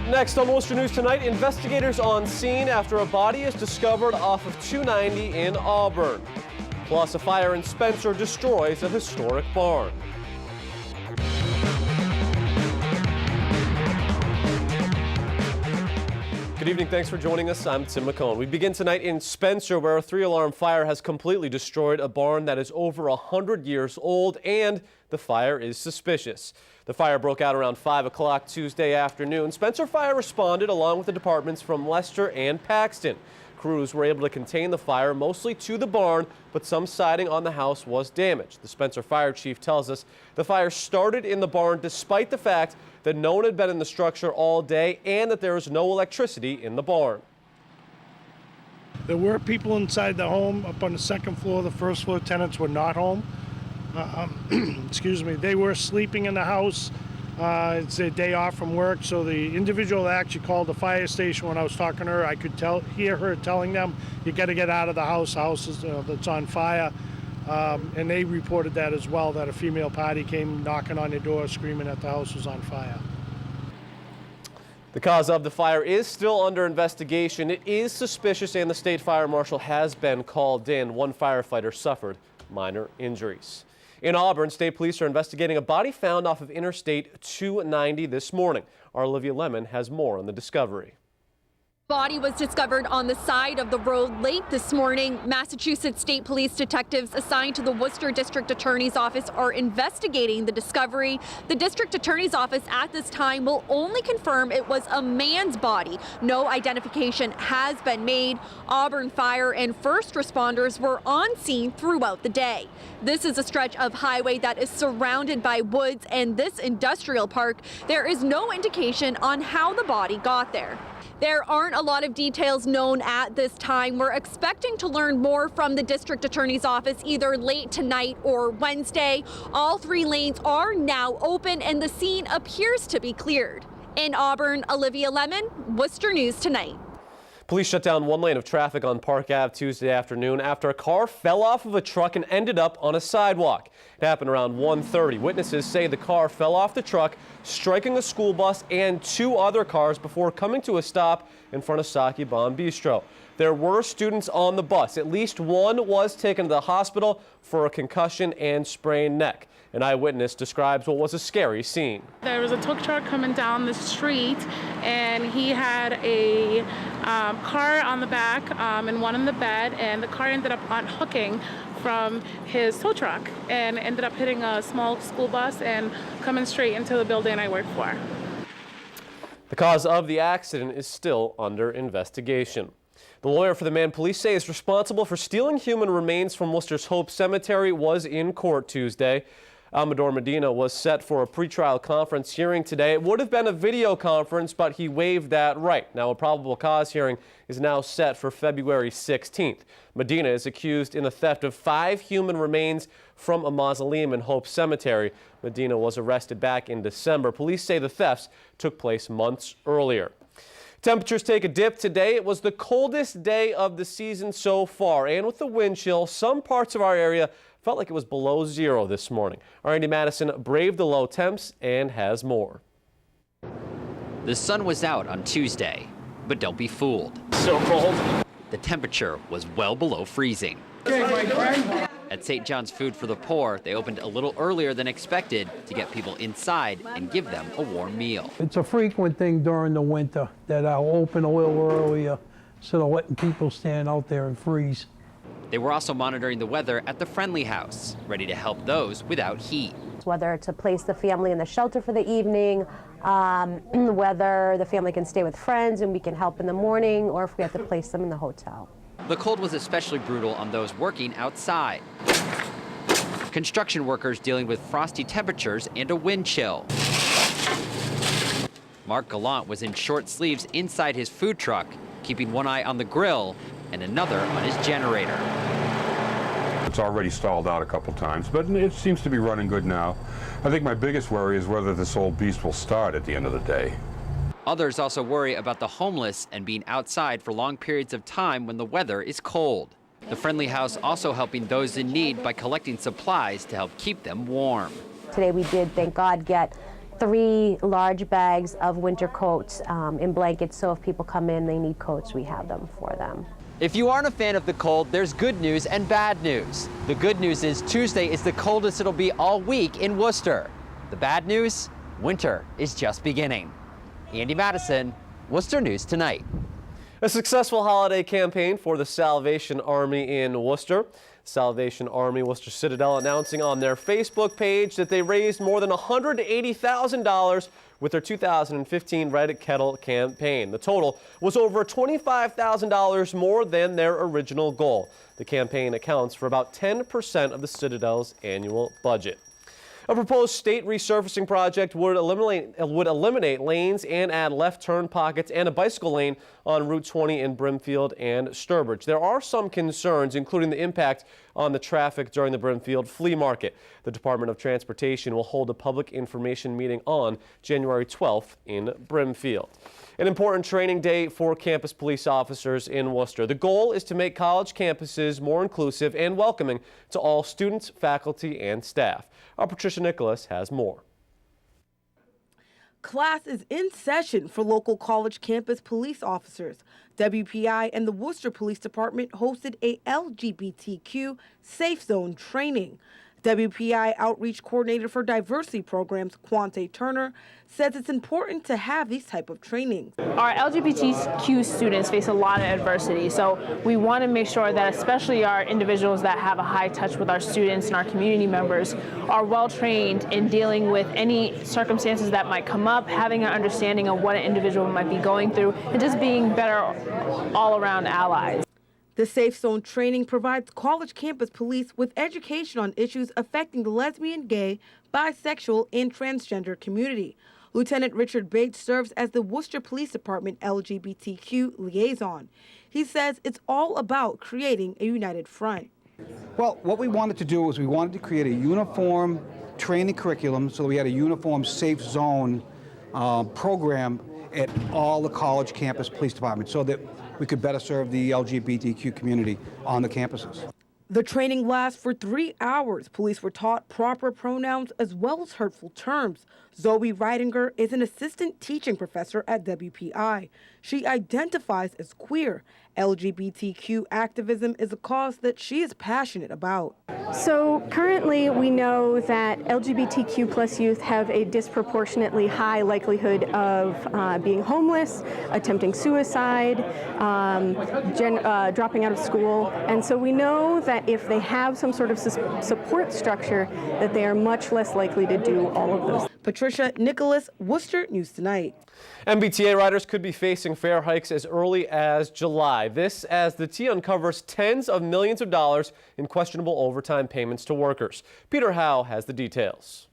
Next on Worcester News Tonight, investigators on scene after a body is discovered off of 290 in Auburn. Plus, a fire in Spencer destroys a historic barn. Good evening, thanks for joining us. I'm Tim McCone. We begin tonight in Spencer, where a 3-alarm fire has completely destroyed a barn that is over 100 years old, and the fire is suspicious. The fire broke out around 5 o'clock Tuesday afternoon. Spencer Fire responded along with the departments from Leicester and Paxton. Crews were able to contain the fire mostly to the barn, but some siding on the house was damaged. The Spencer Fire Chief tells us the fire started in the barn despite the fact that no one had been in the structure all day and that there was no electricity in the barn. There were people inside the home up on the second floor. The first floor tenants were not home. Excuse me. They were sleeping in the house. It's their day off from work, so the individual that actually called the fire station when I was talking to her, I could hear her telling them, you got to get out of the house. The house is that's on fire. And they reported that as well, that a female party came knocking on their door screaming that the house was on fire. The cause of the fire is still under investigation. It is suspicious and the state fire marshal has been called in. One firefighter suffered minor injuries. In Auburn, state police are investigating a body found off of Interstate 290 this morning. Our Olivia Lemon has more on the discovery. Body was discovered on the side of the road late this morning. Massachusetts State Police detectives assigned to the Worcester District Attorney's Office are investigating the discovery. The District Attorney's Office at this time will only confirm it was a man's body. No identification has been made. Auburn Fire and first responders were on scene throughout the day. This is a stretch of highway that is surrounded by woods and this industrial park. There is no indication on how the body got there. There aren't a lot of details known at this time. We're expecting to learn more from the District Attorney's Office either late tonight or Wednesday. All 3 lanes are now open and the scene appears to be cleared. In Auburn, Olivia Lemon, Worcester News Tonight. Police shut down 1 lane of traffic on Park Ave Tuesday afternoon after a car fell off of a truck and ended up on a sidewalk. It happened around 1:30. Witnesses say the car fell off the truck, striking a school bus and 2 other cars before coming to a stop in front of Sake Bon Bistro. There were students on the bus. At least one was taken to the hospital for a concussion and sprained neck. An eyewitness describes what was a scary scene. There was a tow truck coming down the street, and he had a car on the back and one in the bed, and the car ended up unhooking from his tow truck and ended up hitting a small school bus and coming straight into the building I work for. The cause of the accident is still under investigation. The lawyer for the man police say is responsible for stealing human remains from Worcester's Hope Cemetery was in court Tuesday. Amador Medina was set for a pretrial conference hearing today. It would have been a video conference, but he waived that right. Now, a probable cause hearing is now set for February 16th. Medina is accused in the theft of 5 human remains from a mausoleum in Hope Cemetery. Medina was arrested back in December. Police say the thefts took place months earlier. Temperatures take a dip today. It was the coldest day of the season so far, and with the wind chill, some parts of our area felt like it was below 0 this morning. Our Andy Madison braved the low temps and has more. The sun was out on Tuesday, but don't be fooled. So cold. The temperature was well below freezing. At St. John's Food for the Poor, they opened a little earlier than expected to get people inside and give them a warm meal. It's a frequent thing during the winter that I'll open a little earlier instead of letting people stand out there and freeze. They were also monitoring the weather at the Friendly House, ready to help those without heat. Whether to place the family in the shelter for the evening, whether the family can stay with friends and we can help in the morning, or if we have to place them in the hotel. The cold was especially brutal on those working outside. Construction workers dealing with frosty temperatures and a wind chill. Mark Gallant was in short sleeves inside his food truck, keeping one eye on the grill and another on his generator. It's already stalled out a couple times, but it seems to be running good now. I think my biggest worry is whether this old beast will start at the end of the day. Others also worry about the homeless and being outside for long periods of time when the weather is cold. The Friendly House also helping those in need by collecting supplies to help keep them warm. Today we did, thank God, get 3 large bags of winter coats and blankets, so if people come in, they need coats, we have them for them. If you aren't a fan of the cold, there's good news and bad news. The good news is Tuesday is the coldest it'll be all week in Worcester. The bad news? Winter is just beginning. Andy Madison, Worcester News Tonight. A successful holiday campaign for the Salvation Army in Worcester. Salvation Army Worcester Citadel announcing on their Facebook page that they raised more than $180,000 with their 2015 Red Kettle campaign. The total was over $25,000 more than their original goal. The campaign accounts for about 10% of the Citadel's annual budget. A proposed state resurfacing project would eliminate lanes and add left turn pockets and a bicycle lane on Route 20 in Brimfield and Sturbridge. There are some concerns, including the impact on the traffic during the Brimfield flea market. The Department of Transportation will hold a public information meeting on January 12th in Brimfield. An important training day for campus police officers in Worcester. The goal is to make college campuses more inclusive and welcoming to all students, faculty, and staff. Our Patricia Nicholas has more. Class is in session for local college campus police officers. WPI and the Worcester Police Department hosted a LGBTQ safe zone training. WPI Outreach Coordinator for Diversity Programs, Quante Turner, says it's important to have these type of trainings. Our LGBTQ students face a lot of adversity, so we want to make sure that especially our individuals that have a high touch with our students and our community members are well trained in dealing with any circumstances that might come up, having an understanding of what an individual might be going through, and just being better all-around allies. The Safe Zone training provides college campus police with education on issues affecting the lesbian, gay, bisexual, and transgender community. Lieutenant Richard Bates serves as the Worcester Police Department LGBTQ liaison. He says it's all about creating a united front. Well, what we wanted to do was we wanted to create a uniform training curriculum so that we had a uniform safe zone program at all the college campus police departments so that we could better serve the LGBTQ community on the campuses. The training lasts for 3 hours. Police were taught proper pronouns as well as hurtful terms. Zoe Reidinger is an assistant teaching professor at WPI. She identifies as queer. LGBTQ activism is a cause that she is passionate about. So currently we know that LGBTQ plus youth have a disproportionately high likelihood of being homeless, attempting suicide, dropping out of school. And so we know that if they have some sort of support structure, that they are much less likely to do all of those. Patricia Nicholas, Worcester News Tonight. MBTA riders could be facing fare hikes as early as July. This as the T uncovers tens of millions of dollars in questionable overtime payments to workers. Peter Howe has the details.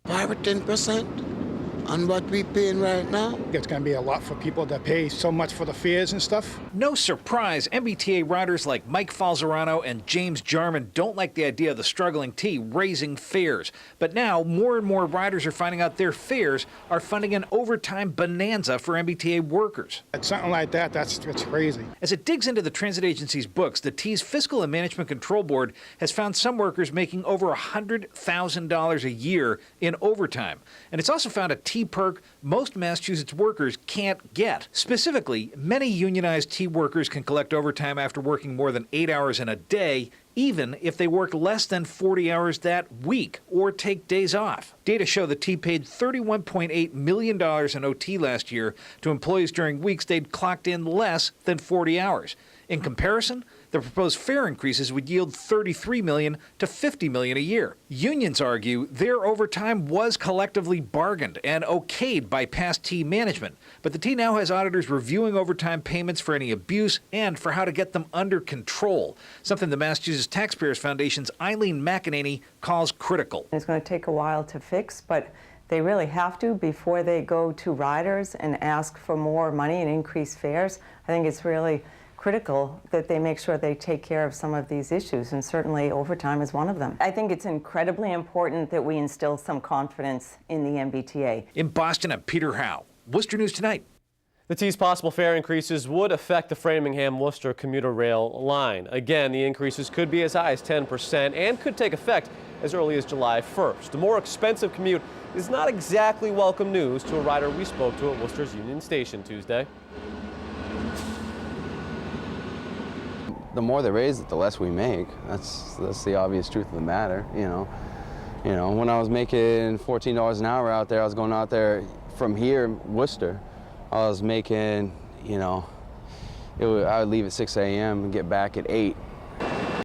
5 or 10% on what we're paying right now. It's going to be a lot for people that pay so much for the fares and stuff. No surprise, MBTA riders like Mike Falzerano and James Jarman don't like the idea of the struggling T raising fares. But now more and more riders are finding out their fares are funding an overtime bonanza for MBTA workers. It's something like that, that's crazy. As it digs into the transit agency's books, the T's Fiscal and Management Control Board has found some workers making over $100,000 a year in overtime. And it's also found a T perk most Massachusetts workers can't get. Specifically, many unionized T workers can collect overtime after working more than 8 hours in a day, even if they work less than 40 hours that week or take days off. Data show the T paid $31.8 million in OT last year to employees during weeks they'd clocked in less than 40 hours. In comparison, the proposed fare increases would yield $33 million to $50 million a year. Unions argue their overtime was collectively bargained and okayed by past T management, but the T now has auditors reviewing overtime payments for any abuse and for how to get them under control, something the Massachusetts Taxpayers Foundation's Eileen McEnany calls critical. It's going to take a while to fix, but they really have to before they go to riders and ask for more money and increase fares. I think it's really critical that they make sure they take care of some of these issues, and certainly overtime is one of them. I think it's incredibly important that we instill some confidence in the MBTA. In Boston, I'm Peter Howe, Worcester News Tonight. The T's possible fare increases would affect the Framingham-Worcester commuter rail line. Again, the increases could be as high as 10% and could take effect as early as July 1st. The more expensive commute is not exactly welcome news to a rider we spoke to at Worcester's Union Station Tuesday. The more they raise it, the less we make. That's the obvious truth of the matter, you know. When I was making $14 an hour out there, I was going out there from here, Worcester. I was making, I would leave at 6 a.m. and get back at 8.